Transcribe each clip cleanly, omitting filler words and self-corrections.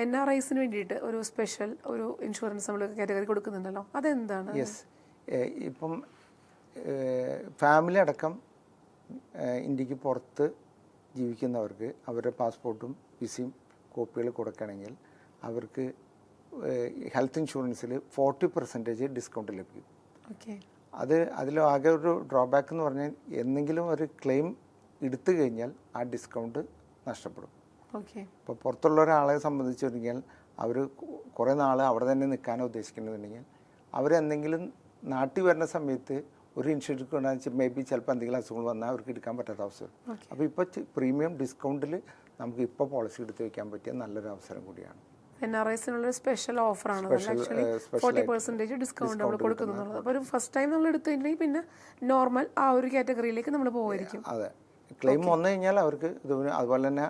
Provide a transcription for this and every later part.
NRIസിന് വേണ്ടിയിട്ട് ഒരു സ്പെഷ്യൽ ഒരു ഇൻഷുറൻസ് നമ്മൾ കാറ്റഗറി കൊടുക്കുന്നുണ്ടല്ലോ, അതെന്താണ്? യെസ്, ഇപ്പം ഫാമിലി അടക്കം ഇന്ത്യക്ക് പുറത്ത് ജീവിക്കുന്നവർക്ക് അവരുടെ പാസ്പോർട്ടും വിസയും കോപ്പികൾ കൊടുക്കണമെങ്കിൽ അവർക്ക് ഹെൽത്ത് ഇൻഷുറൻസിൽ 40% ഡിസ്കൗണ്ട് ലഭിക്കും. ഓക്കെ. അതിലാകെ ഒരു ഡ്രോബാക്ക് എന്ന് പറഞ്ഞാൽ എന്തെങ്കിലും ഒരു ക്ലെയിം എടുത്തു കഴിഞ്ഞാൽ ആ ഡിസ്കൗണ്ട് നഷ്ടപ്പെടും. ഓക്കെ. ഇപ്പോൾ പുറത്തുള്ള ഒരാളെ സംബന്ധിച്ചിട്ടുണ്ടെങ്കിൽ അവർ കുറേ നാൾ അവിടെ തന്നെ നിൽക്കാനോ ഉദ്ദേശിക്കുന്നുണ്ടെങ്കിൽ അവരെന്തെങ്കിലും നാട്ടിൽ വരുന്ന സമയത്ത് ഒരു ഇൻഷുറൻസ് കൊണ്ടാന്ന് വെച്ചാൽ മേ ബി ചിലപ്പോൾ എന്തെങ്കിലും അസുഖങ്ങൾ വന്നാൽ അവർക്ക് എടുക്കാൻ പറ്റാത്ത അവസരം. അപ്പോൾ ഇപ്പോൾ പ്രീമിയം ഡിസ്കൗണ്ടിൽ നമുക്ക് ഇപ്പോൾ പോളിസി എടുത്ത് വയ്ക്കാൻ പറ്റിയ നല്ലൊരു അവസരം കൂടിയാണ്. NRIസിനുള്ള സ്പെഷ്യൽ ഓഫറാണ്. ആക്ച്വലി 40% ഡിസ്കൗണ്ട് നമ്മൾ കൊടുക്കുന്നുള്ളത്. അപ്പോൾ ഒരു ഫസ്റ്റ് ടൈം നമ്മൾ എടുത്തു കഴിഞ്ഞിട്ടുണ്ടെങ്കിൽ പിന്നെ നോർമൽ ആ ഒരു കാറ്റഗറിയിലേക്ക് നമ്മൾ പോകുമായിരിക്കും. അതെ, ക്ലെയിം വന്നു കഴിഞ്ഞാൽ അവർക്ക് അതുപോലെ തന്നെ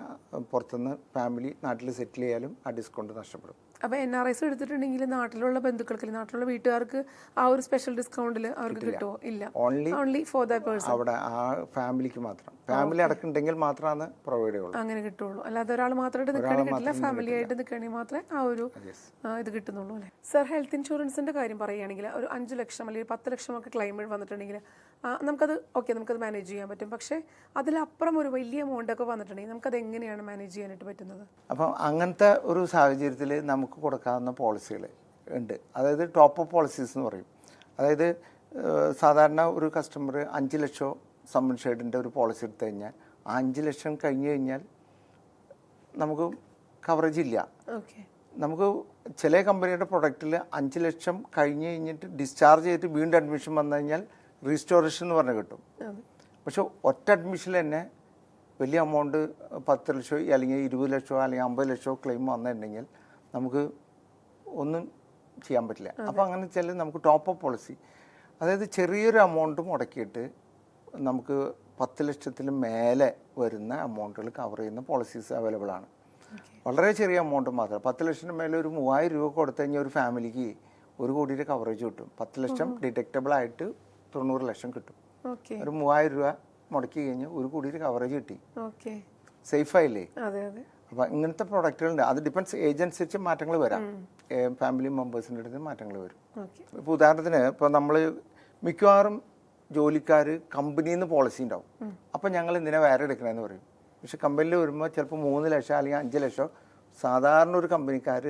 പുറത്തുനിന്ന് ഫാമിലി നാട്ടിൽ സെറ്റിൽ ചെയ്യാലും ആ ഡിസ്കൗണ്ട് നഷ്ടപ്പെടും. അപ്പോൾ NRIs എടുത്തിട്ടുണ്ടെങ്കിൽ നാട്ടിലുള്ള ബന്ധുക്കൾക്ക്, നാട്ടിലുള്ള വീട്ടുകാർക്ക് ആ ഒരു സ്പെഷ്യൽ ഡിസ്കൗണ്ടിൽ അവർക്ക് കിട്ടുമോ? ഇല്ല, ഓൺലി ഫോർ ദാറ്റ് പേഴ്സൺ. അവിടെ ആ ഫാമിലിക്ക് മാത്രം, ഫാമിലി അടക്കമുണ്ടെങ്കിൽ മാത്രമാണ് പ്രൊവൈഡ് ചെയ്യുള്ളൂ, അങ്ങനെ കിട്ടുള്ളൂ. അല്ലാതെ ഒരാൾ മാത്രമായിട്ട് നിൽക്കുകയാണെങ്കിൽ കിട്ടില്ല, ഫാമിലി ആയിട്ട് നിൽക്കുകയാണെങ്കിൽ മാത്രമേ ആ ഒരു ഇത് കിട്ടുന്നുള്ളൂ അല്ലേ? സർ, ഹെൽത്ത് ഇൻഷുറൻസിന്റെ കാര്യം പറയുകയാണെങ്കിൽ ഒരു 5 ലക്ഷം അല്ലെങ്കിൽ 10 ലക്ഷം ഒക്കെ ക്ലെയിം വന്നിട്ടുണ്ടെങ്കിൽ നമുക്കത് മാനേജ് ചെയ്യാൻ പറ്റും. പക്ഷേ അതിലപ്പുറം ഒരു വലിയ എമൗണ്ട് ഒക്കെ വന്നിട്ടുണ്ടെങ്കിൽ നമുക്കത് എങ്ങനെയാണ് മാനേജ് ചെയ്യാനായിട്ട് പറ്റുന്നത്? അപ്പം അങ്ങനത്തെ ഒരു സാഹചര്യത്തിൽ നമുക്ക് കൊടുക്കാവുന്ന പോളിസികൾ ഉണ്ട്. അതായത് ടോപ്പ് അപ്പ് പോളിസീസ് എന്ന് പറയും. അതായത് സാധാരണ ഒരു കസ്റ്റമർ 5 ലക്ഷം സം ഇൻഷുർഡിൻ്റെ ഒരു പോളിസി എടുത്തു കഴിഞ്ഞാൽ ആ 5 ലക്ഷം കഴിഞ്ഞ് കഴിഞ്ഞാൽ നമുക്ക് കവറേജ് ഇല്ല. നമുക്ക് ചില കമ്പനിയുടെ പ്രൊഡക്റ്റിൽ 5 ലക്ഷം കഴിഞ്ഞ് കഴിഞ്ഞിട്ട് ഡിസ്ചാർജ് ചെയ്തിട്ട് വീണ്ടും അഡ്മിഷൻ വന്നു കഴിഞ്ഞാൽ റീസ്റ്റോറേഷൻ എന്ന് പറഞ്ഞ് കിട്ടും. പക്ഷെ ഒറ്റ അഡ്മിഷനിൽ തന്നെ വലിയ എമൗണ്ട് 10 ലക്ഷമോ അല്ലെങ്കിൽ 20 ലക്ഷമോ അല്ലെങ്കിൽ 50 ലക്ഷമോ ക്ലെയിം വന്നിട്ടുണ്ടെങ്കിൽ നമുക്ക് ഒന്നും ചെയ്യാൻ പറ്റില്ല. അപ്പോൾ അങ്ങനെ വെച്ചാൽ നമുക്ക് ടോപ്പ് അപ്പ് പോളിസി, അതായത് ചെറിയൊരു എമൗണ്ട് മുടക്കിയിട്ട് നമുക്ക് 10 ലക്ഷത്തിന് മേലെ വരുന്ന എമൗണ്ടുകൾ കവർ ചെയ്യുന്ന പോളിസീസ് അവൈലബിൾ ആണ്. വളരെ ചെറിയ എമൗണ്ട് മാത്രം, 10 ലക്ഷത്തിന് മേലെ ഒരു 3000 രൂപ കൊടുത്തു കഴിഞ്ഞാൽ ഒരു ഫാമിലിക്ക് 1 കോടിയുടെ കവറേജ് കിട്ടും. 10 ലക്ഷം ഡിറ്റക്റ്റബിൾ ആയിട്ട് 90 ലക്ഷം കിട്ടും. ഒരു 3000 രൂപ മുടക്കി കഴിഞ്ഞാൽ 1 കോടിയുടെ കവറേജ് കിട്ടി. സേഫായില്ലേ? അപ്പം ഇങ്ങനത്തെ പ്രോഡക്റ്റുകളുണ്ട്. അത് ഡിപ്പെൻസ്, ഏജ് അനുസരിച്ച് മാറ്റങ്ങൾ വരാം, ഫാമിലി മെമ്പേഴ്സിൻ്റെ അടുത്ത് മാറ്റങ്ങൾ വരും. ഇപ്പോൾ ഉദാഹരണത്തിന് ഇപ്പോൾ നമ്മൾ മിക്കവാറും ജോലിക്കാർ കമ്പനിയിൽ നിന്ന് പോളിസി ഉണ്ടാവും. അപ്പം ഞങ്ങൾ എന്തിനാ വേറെ എടുക്കണമെന്ന് പറയും. പക്ഷെ കമ്പനിയിൽ വരുമ്പോൾ ചിലപ്പോൾ 3 ലക്ഷം അല്ലെങ്കിൽ 5 ലക്ഷം സാധാരണ ഒരു കമ്പനിക്കാർ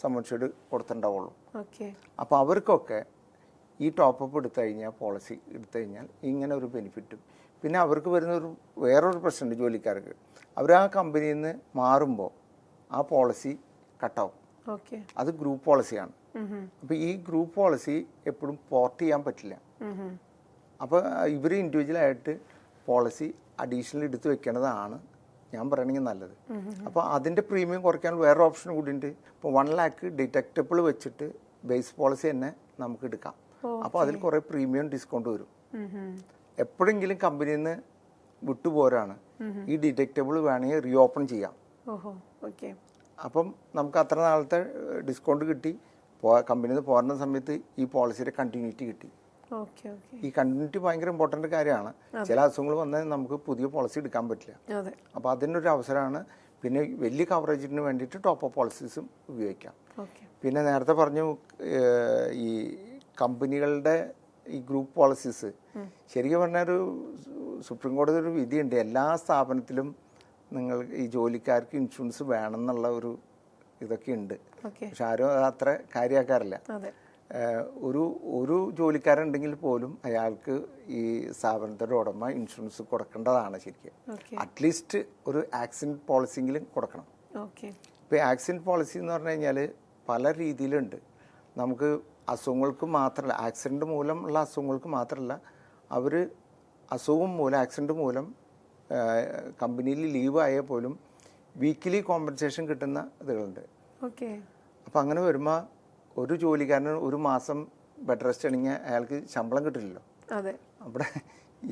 സംബന്ധിച്ചിട്ട് കൊടുത്തിട്ടുണ്ടാവുള്ളൂ. അപ്പോൾ അവർക്കൊക്കെ ഈ ടോപ്പപ്പ് എടുത്തു കഴിഞ്ഞാൽ, പോളിസി എടുത്തു കഴിഞ്ഞാൽ ഇങ്ങനെ ഒരു ബെനിഫിറ്റും. പിന്നെ അവർക്ക് വരുന്ന വേറൊരു പ്രശ്നമുണ്ട് ജോലിക്കാർക്ക്. അവർ ആ കമ്പനിയിൽ നിന്ന് മാറുമ്പോൾ ആ പോളിസി കട്ടാവും. അത് ഗ്രൂപ്പ് പോളിസിയാണ്. അപ്പോൾ ഈ ഗ്രൂപ്പ് പോളിസി എപ്പോഴും പോർട്ട് ചെയ്യാൻ പറ്റില്ല. അപ്പോൾ ഇവർ ഇൻഡിവിജ്വലായിട്ട് പോളിസി അഡീഷണൽ എടുത്ത് വെക്കേണ്ടതാണ് ഞാൻ പറയണമെങ്കിൽ നല്ലത്. അപ്പോൾ അതിൻ്റെ പ്രീമിയം കുറയ്ക്കാൻ വേറെ ഓപ്ഷൻ കൂടി ഉണ്ട്. ഇപ്പോൾ 1 lakh ഡിറ്റക്റ്റബിൾ വെച്ചിട്ട് ബേസ് പോളിസി തന്നെ നമുക്ക് എടുക്കാം. അപ്പോൾ അതിൽ കുറേ പ്രീമിയം ഡിസ്കൗണ്ട് വരും. എപ്പോഴെങ്കിലും കമ്പനിയിൽ നിന്ന് വിട്ടുപോരാണ് ഈ ഡിറ്റക്റ്റബിൾ വേണമെങ്കിൽ റീഓപ്പൺ ചെയ്യാം. അപ്പം നമുക്ക് അത്ര നാളത്തെ ഡിസ്കൗണ്ട് കിട്ടി, കമ്പനിയിൽ നിന്ന് പോരുന്ന സമയത്ത് ഈ പോളിസിയുടെ കണ്ടിന്യൂറ്റി കിട്ടി. ഈ കണ്ടിന്യൂറ്റി ഭയങ്കര ഇമ്പോർട്ടൻ്റ് കാര്യമാണ്. ചില അസുഖങ്ങൾ വന്നാൽ നമുക്ക് പുതിയ പോളിസി എടുക്കാൻ പറ്റില്ല. അപ്പോൾ അതിനൊരു അവസരമാണ്. പിന്നെ വലിയ കവറേജിന് വേണ്ടിയിട്ട് ടോപ്പ് അപ്പ് പോളിസീസും ഉപയോഗിക്കാം. പിന്നെ നേരത്തെ പറഞ്ഞു ഈ കമ്പനികളുടെ ഈ ഗ്രൂപ്പ് പോളിസീസ്, ശരിക്കും പറഞ്ഞാൽ ഒരു സുപ്രീം കോടതി ഒരു വിധിയുണ്ട്, എല്ലാ സ്ഥാപനത്തിലും നിങ്ങൾ ഈ ജോലിക്കാർക്ക് ഇൻഷുറൻസ് വേണം എന്നുള്ള ഒരു ഇതൊക്കെ ഉണ്ട്. പക്ഷെ ആരും അത്ര കാര്യമാക്കാറില്ല. ഒരു ജോലിക്കാരുണ്ടെങ്കിൽ പോലും അയാൾക്ക് ഈ സ്ഥാപനത്തിൻ്റെ ഉടമ ഇൻഷുറൻസ് കൊടുക്കേണ്ടതാണ് ശരിക്കും. അറ്റ്ലീസ്റ്റ് ഒരു ആക്സിഡൻറ്റ് പോളിസിയെങ്കിലും കൊടുക്കണം. ഇപ്പോൾ ആക്സിഡൻറ്റ് പോളിസി എന്ന് പറഞ്ഞു കഴിഞ്ഞാൽ പല രീതിയിലുണ്ട്. നമുക്ക് അസുഖങ്ങൾക്ക് മാത്രമല്ല, ആക്സിഡൻറ്റ് മൂലമുള്ള അസുഖങ്ങൾക്ക് മാത്രമല്ല, അവർ അസുഖം മൂലം, ആക്സിഡൻറ്റ് മൂലം കമ്പനിയിൽ ലീവ് ആയാൽ പോലും വീക്കിലി കോമ്പൻസേഷൻ കിട്ടുന്ന ഇതുകളുണ്ട്. അപ്പോൾ അങ്ങനെ വരുമ്പോൾ ഒരു ജോലിക്കാരന് ഒരു മാസം ബെഡ് റെസ്റ്റ് ആണെങ്കിൽ അയാൾക്ക് ശമ്പളം കിട്ടില്ലല്ലോ. അവിടെ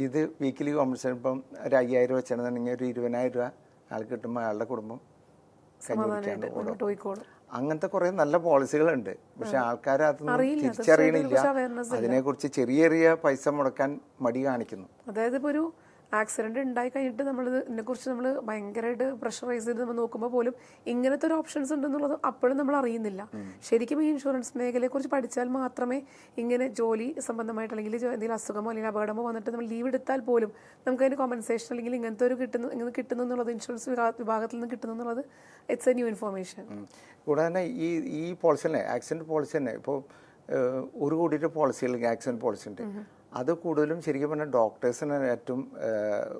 ഇത് വീക്കിലി കോമ്പൻസേഷൻ ഇപ്പം ഒരു 5000 വെച്ചാണെന്നുണ്ടെങ്കിൽ ഒരു 20,000 രൂപ അയാൾക്ക് കിട്ടുമ്പോൾ അയാളുടെ കുടുംബം കഞ്ഞിരിക്കാണ്ട്. അങ്ങനത്തെ കുറേ നല്ല പോളിസികളുണ്ട്. പക്ഷെ ആൾക്കാർ അതൊന്നും തിരിച്ചറിയണില്ല. അതിനെക്കുറിച്ച് ചെറിയ ചെറിയ പൈസ മുടക്കാൻ മടി കാണിക്കുന്നു. അതായത് ഇപ്പോൾ ഒരു ആക്സിഡന്റ് ഉണ്ടായി കഴിഞ്ഞിട്ട് നമ്മൾ ഇതിനെക്കുറിച്ച് നമ്മൾ ഭയങ്കരമായിട്ട് പ്രഷറൈസ് ചെയ്ത് നമ്മൾ നോക്കുമ്പോൾ പോലും ഇങ്ങനത്തെ ഒരു ഓപ്ഷൻസ് ഉണ്ടെന്നുള്ളത് അപ്പോഴും നമ്മൾ അറിയുന്നില്ല. ശരിക്കും ഈ ഇൻഷുറൻസ് മേഖലയെക്കുറിച്ച് പഠിച്ചാൽ മാത്രമേ ഇങ്ങനെ ജോലി സംബന്ധമായിട്ട് അല്ലെങ്കിൽ എന്തെങ്കിലും അസുഖമോ അല്ലെങ്കിൽ അപകടമോ വന്നിട്ട് നമ്മൾ ലീവ് എടുത്താൽ പോലും നമുക്ക് അതിന് കോമ്പൻസേഷൻ അല്ലെങ്കിൽ ഇങ്ങനത്തെ ഒരു ഇങ്ങനെ കിട്ടുന്നു എന്നുള്ളത് ഇൻഷുറൻസ് വിഭാഗത്തിൽ നിന്ന് കിട്ടുന്നു എന്നുള്ളത് ഇറ്റ്സ് എ ന്യൂ ഇൻഫോർമേഷൻ. കൂടാതെ തന്നെ ഈ പോളിസി തന്നെ ആക്സിഡന്റ് പോളിസി തന്നെ ഇപ്പോൾ 1 കോടിയുടെ പോളിസി അല്ലെങ്കിൽ ആക്സിഡന്റ് പോളിസി ഉണ്ട്. അത് കൂടുതലും ശരിക്കും പറഞ്ഞാൽ ഡോക്ടേഴ്സിനാണ് ഏറ്റവും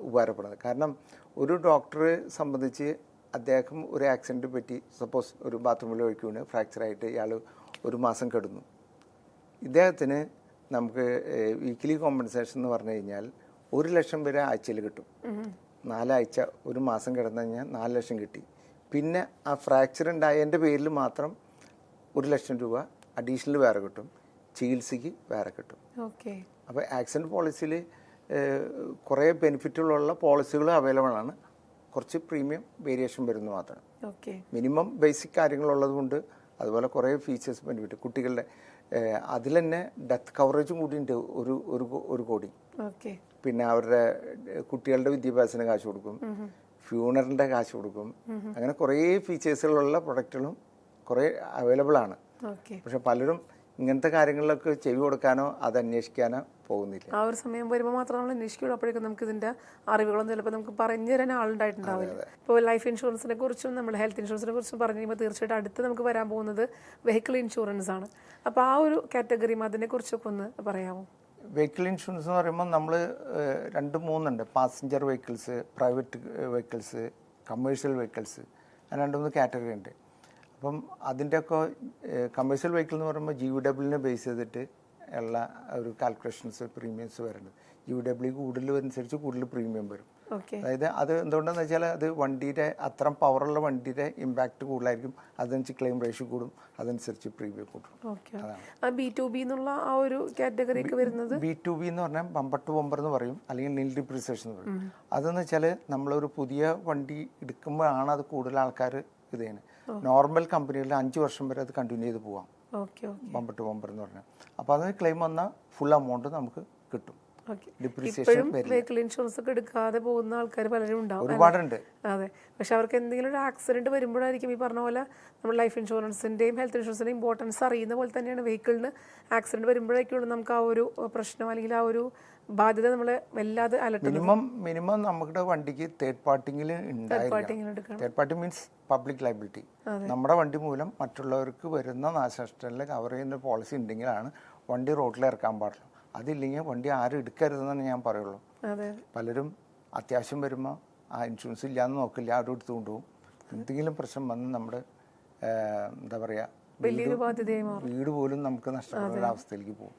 ഉപകാരപ്പെടുന്നത്. കാരണം ഒരു ഡോക്ടറെ സംബന്ധിച്ച് അദ്ദേഹം ഒരു ആക്സിഡൻറ്റ് പറ്റി സപ്പോസ് ഒരു ബാത്റൂമിൽ ഒഴുക്കി വീണ് ഫ്രാക്ചറായിട്ട് ഇയാൾ 1 മാസം കിടന്നു. ഇദ്ദേഹത്തിന് നമുക്ക് വീക്കിലി കോമ്പൻസേഷൻ എന്ന് പറഞ്ഞു കഴിഞ്ഞാൽ 1 ലക്ഷം വരെ ആഴ്ചയിൽ കിട്ടും. 4 ആഴ്ച 1 മാസം കിടന്നു കഴിഞ്ഞാൽ 4 ലക്ഷം കിട്ടി. പിന്നെ ആ ഫ്രാക്ചർ ഉണ്ടായതിൻ്റെ പേരിൽ മാത്രം 1 ലക്ഷം രൂപ അഡീഷണൽ വേറെ കിട്ടും, ചികിത്സയ്ക്ക് വേറെ കിട്ടും. ഓക്കെ. അപ്പോൾ ആക്സിഡൻറ്റ് പോളിസിയിൽ കുറേ ബെനിഫിറ്റുകളുള്ള പോളിസികൾ അവൈലബിൾ ആണ്. കുറച്ച് പ്രീമിയം വേരിയേഷൻ വരുന്നു മാത്രം. ഓക്കെ. മിനിമം ബേസിക് കാര്യങ്ങളുള്ളത് കൊണ്ട് അതുപോലെ കുറേ ഫീച്ചേഴ്സ് ബെനിഫിറ്റ് കുട്ടികളുടെ അതിൽ തന്നെ ഡെത്ത് കവറേജും കൂടിയുണ്ട് 1 കോടി. ഓക്കെ. പിന്നെ അവരുടെ കുട്ടികളുടെ വിദ്യാഭ്യാസത്തിന് കാശ് കൊടുക്കും, ഫ്യൂണറിൻ്റെ കാശ് കൊടുക്കും. അങ്ങനെ കുറേ ഫീച്ചേഴ്സുകളുള്ള പ്രൊഡക്റ്റുകളും കുറേ അവൈലബിൾ ആണ്. പക്ഷെ പലരും ഇങ്ങനത്തെ കാര്യങ്ങളിലൊക്കെ ചെവി കൊടുക്കാനോ അത് അന്വേഷിക്കാനോ പോകുന്നില്ല. ആ ഒരു സമയം വരുമ്പോൾ മാത്രം നമ്മൾ അന്വേഷിക്കുള്ളൂ. അപ്പോഴേക്കും നമുക്ക് ഇതിന്റെ അറിവുകളൊന്നും ചിലപ്പോൾ നമുക്ക് പറഞ്ഞു തരാൻ ആളുണ്ടായിട്ടുണ്ടാവില്ല. ഇപ്പോൾ ലൈഫ് ഇൻഷുറൻസിനെ കുറിച്ചും നമ്മൾ ഹെൽത്ത് ഇൻഷുറൻസിനെ കുറിച്ചും പറഞ്ഞു കഴിയുമ്പോൾ തീർച്ചയായിട്ടും അടുത്ത് നമുക്ക് വരാൻ പോകുന്നത് വെഹിക്കിൾ ഇൻഷുറൻസ് ആണ്. അപ്പോൾ ആ ഒരു കാറ്റഗറിയും അതിനെക്കുറിച്ചൊക്കെ ഒന്ന് പറയാമോ? വെഹിക്കിൾ ഇൻഷുറൻസ് എന്ന് പറയുമ്പോൾ നമ്മൾ 2-3 ഉണ്ട്. Passenger vehicles, private vehicles, commercial vehicles, അങ്ങനെ 2-3 കാറ്റഗറി ഉണ്ട്. അപ്പം അതിൻ്റെയൊക്കെ കമേഴ്ഷ്യൽ വെഹിക്കിൾ എന്ന് പറയുമ്പോൾ GVW ബേസ് ചെയ്തിട്ട് ഉള്ള ഒരു കാൽക്കുലേഷൻസ് പ്രീമിയംസ് വരുന്നത്. GVW കൂടുതൽ അനുസരിച്ച് കൂടുതൽ പ്രീമിയം വരും. അതായത് അത് എന്തുകൊണ്ടെന്ന് വെച്ചാൽ അത് വണ്ടിയുടെ അത്രയും പവറുള്ള വണ്ടിയുടെ ഇമ്പാക്റ്റ് കൂടുതലായിരിക്കും. അതനുസരിച്ച് ക്ലെയിം റേഷ്യോ കൂടും, അതനുസരിച്ച് പ്രീമിയം കൂടും. B2B എന്നുള്ള ആ ഒരു കാറ്റഗറിക്ക് വരുന്നത് B2B എന്ന് പറഞ്ഞാൽ ബമ്പർ ടു ബമ്പർ എന്ന് പറയും, അല്ലെങ്കിൽ നിൽ ഡിപ്രിസിയേഷൻ എന്ന് പറയും. അതെന്ന് വെച്ചാൽ നമ്മളൊരു പുതിയ വണ്ടി എടുക്കുമ്പോഴാണ് അത് കൂടുതൽ ആൾക്കാർ ഇത് ചെയ്യുന്നത്. നോർമൽ കമ്പനികളിൽ 5 വർഷം വരെ അത് കണ്ടിന്യൂ ചെയ്ത് പോവാം, ബമ്പർ ടു ബമ്പർ എന്ന് പറഞ്ഞാൽ. അപ്പോൾ അത് ക്ലെയിം വന്നാൽ ഫുൾ എമൗണ്ട് നമുക്ക് കിട്ടും. ഇപ്പോഴും വെഹിക്കിൾ ഇൻഷുറൻസ് ഒക്കെ എടുക്കാതെ പോകുന്ന ആൾക്കാർ പലരും ഉണ്ടാവും, ഒരുപാടുണ്ട്. അതെ. പക്ഷെ അവർക്ക് എന്തെങ്കിലും ഒരു ആക്സിഡന്റ് വരുമ്പോഴായിരിക്കും ഈ പറഞ്ഞ പോലെ നമ്മൾ ലൈഫ് ഇൻഷുറൻസിന്റെയും ഹെൽത്ത് ഇൻഷുറൻസിന്റെയും ഇമ്പോർട്ടൻസ് അറിയുന്ന പോലെ തന്നെയാണ് വെഹിക്കിളിന് ആക്സിഡന്റ് വരുമ്പോഴേക്കുള്ളൂ നമുക്ക് ആ ഒരു പ്രശ്നം അല്ലെങ്കിൽ ആ ഒരു ബാധ്യത നമ്മളെ വല്ലാതെ അലട്ടുന്നത്. മിനിമം നമ്മുടെ വണ്ടിക്ക് തേർഡ് പാർട്ടിയിൽ third party means public liability. നമ്മുടെ വണ്ടി മൂലം മറ്റുള്ളവർക്ക് വരുന്ന നാശനഷ്ടങ്ങളിൽ കവർ ചെയ്യുന്ന പോളിസി ഉണ്ടെങ്കിലാണ് വണ്ടി റോഡിൽ ഇറക്കാൻ പാടുള്ളൂ. അതില്ലെങ്കിൽ വണ്ടി ആരും എടുക്കരുതെന്നാണ് ഞാൻ പറയുള്ളൂ. പലരും അത്യാവശ്യം വരുമ്പോൾ ആ ഇൻഷുറൻസ് ഇല്ലാന്ന് നോക്കില്ല, ആരും എടുത്തു കൊണ്ടുപോകും. എന്തെങ്കിലും പ്രശ്നം വന്ന് നമ്മുടെ എന്താ പറയുക, വലിയൊരു ബാധ്യതയായി മാറും. വീട് പോലും നമുക്ക് നഷ്ടപ്പെടുന്ന അവസ്ഥയിലേക്ക് പോകും.